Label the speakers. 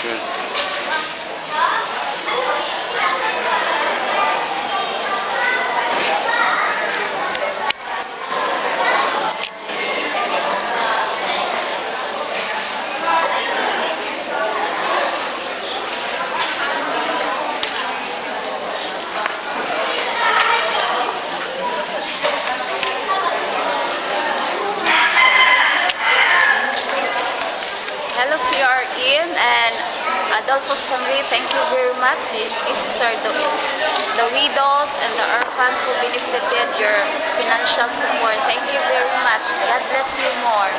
Speaker 1: Good.
Speaker 2: Hello, CR Ian and Adolfo's family. Thank you very much. This is the widows and the orphans who benefited your financial support. Thank you very much. God bless you more.